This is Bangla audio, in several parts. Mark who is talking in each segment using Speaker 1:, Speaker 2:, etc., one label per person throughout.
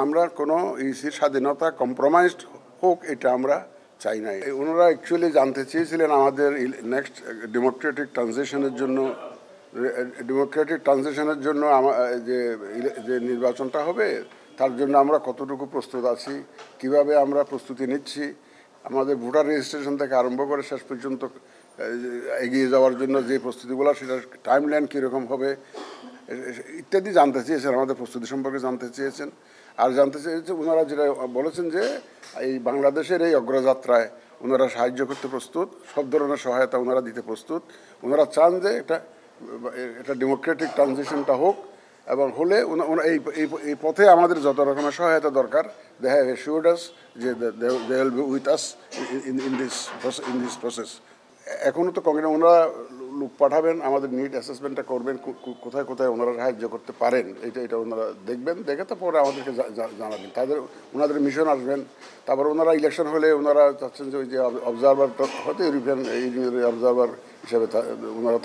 Speaker 1: আমরা কোনো ইসির স্বাধীনতা কম্প্রোমাইজড হোক এটা আমরা চাই না। ওনারা অ্যাকচুয়ালি জানতে চেয়েছিলেন আমাদের নেক্সট ডেমোক্রেটিক ট্রানজিশনের জন্য যে নির্বাচনটা হবে তার জন্য আমরা কতটুকু প্রস্তুত আছি, কিভাবে আমরা প্রস্তুতি নিচ্ছি, আমাদের ভোটার রেজিস্ট্রেশন থেকে আরম্ভ করে শেষ পর্যন্ত এগিয়ে যাওয়ার জন্য যে প্রস্তুতিগুলো সেটার টাইমলাইন কীরকম হবে ইত্যাদি জানতে চেয়েছেন, আমাদের প্রস্তুতি সম্পর্কে জানতে চেয়েছেন। আর জানতে চেয়েছে ওনারা যেটা বলেছেন যে এই বাংলাদেশের এই অগ্রযাত্রায় ওনারা সাহায্য করতে প্রস্তুত, সব ধরনের সহায়তা ওনারা দিতে প্রস্তুত। ওনারা চান যে এটা ডেমোক্রেটিক ট্রানজিশনটা হোক এবং হলে এই পথে আমাদের যত রকমের সহায়তা দরকার দে হ্যাভ অ্যাসিউরড আস যে they will be with us in this process. এখনও তো কংগ্রেস ওনারা লোক পাঠাবেন, আমাদের নিড অ্যাসেসমেন্টটা করবেন, কোথায় কোথায় ওনারা সাহায্য করতে পারেন এটা ওনারা দেখবেন, দেখে তো পরে আমাদেরকে জানাবেন। ওনাদের মিশন আসবেন। তারপর ওনারা ইলেকশন হলে ওনারা চাচ্ছেন যে ওই যে অবজারভার হয়তো ইউরোপিয়ান ইউনিয়নের অবজারভার হিসেবে ওনারা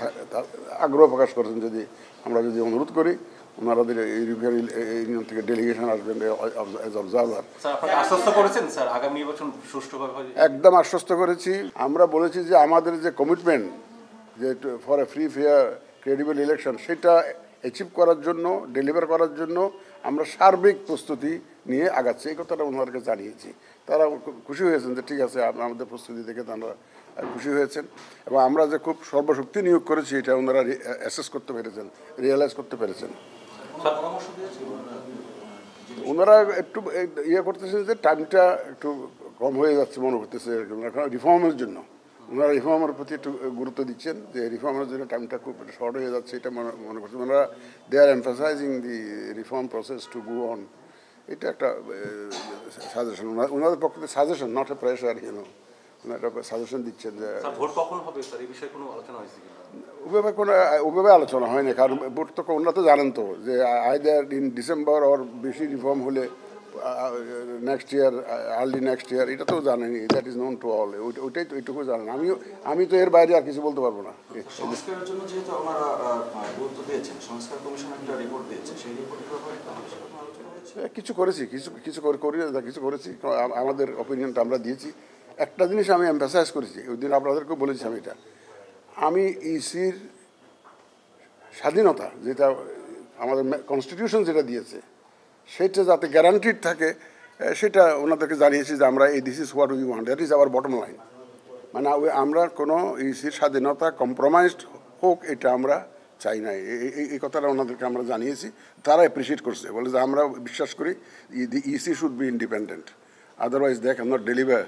Speaker 1: আগ্রহ প্রকাশ করেছেন যদি আমরা অনুরোধ করি ওনাদের ইউরোপিয়ান ইউনিয়ন থেকে ডেলিগেশন আসবেন এজ অবজারভার। একদম আশ্বস্ত করেছি। আমরা বলেছি যে আমাদের যে কমিটমেন্ট যে for a free fair credible election সেটা অ্যাচিভ করার জন্য, ডেলিভার করার জন্য আমরা সার্বিক প্রস্তুতি নিয়ে আগাচ্ছি, এই কথাটা ওনাদেরকে জানিয়েছি। তারা খুশি হয়েছেন যে ঠিক আছে আমাদের প্রস্তুতি দেখে তারা খুশি হয়েছেন এবং আমরা যে খুব সর্বশক্তি নিয়োগ করেছি এটা ওনারা অ্যাসেস করতে পেরেছেন, রিয়েলাইজ করতে পেরেছেন। ওনারা একটু করতেছেন যে টাইমটা একটু কম হয়ে যাচ্ছে মনে করতেছে রিফর্মের জন্য। ওনারা রিফর্মের প্রতি একটু গুরুত্ব দিচ্ছেন যে রিফর্মের জন্য টাইমটা খুব শর্ট হয়ে যাচ্ছে এটা মনে করছেন। ওনারা they are emphasizing the reform process to go on. এটা একটা সাজেশন ওনাদের পক্ষ থেকে, সাজেশন নট এ প্রেশার, ওনারা সাজেশন দিচ্ছেন যে ওভাবে আলোচনা হয়নি। কারণ ভোট তো ওনারা তো জানেন তো যে আইদার ইন ডিসেম্বর ওর বেশি রিফর্ম হলে next year, early next year, এটা তো জানেনি, that is known to all. ওইটুকু জানেন। আমি তো এর বাইরে আর কিছু বলতে পারবো না।
Speaker 2: সংস্কারের জন্য যেহেতু ওনারা গুরুত্ব দিয়েছেন, সংস্কার কমিশন একটা রিপোর্ট দিয়েছে, সেই রিপোর্টের ব্যাপারে
Speaker 1: কিছু করেছি, কিছু করেছি, আমাদের অপিনিয়নটা আমরা দিয়েছি। একটা জিনিস আমি এমফাসাইজ করেছি, ওই দিন আপনাদেরকেও বলেছি আমি ইসির স্বাধীনতা যেটা আমাদের কনস্টিটিউশন যেটা দিয়েছে সেটা যাতে গ্যারান্টিড থাকে সেটা ওনাদেরকে জানিয়েছি যে আমরা this is what we want, that is our bottom line. মানে আমরা কোনো ইসির স্বাধীনতা কম্প্রোমাইজড হোক এটা আমরা চাই না, এই কথাটা ওনাদেরকে আমরা জানিয়েছি। তারা অ্যাপ্রিসিয়েট করছে, বলে যে আমরা বিশ্বাস করি the EC should be independent, otherwise they can not deliver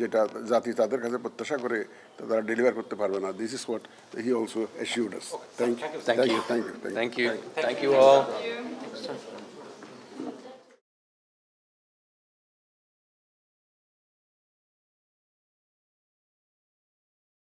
Speaker 1: যেটা জাতি তাদের কাছে প্রত্যাশা করে তারা ডেলিভার করতে পারবে না। This is what he also assured us. Thank you.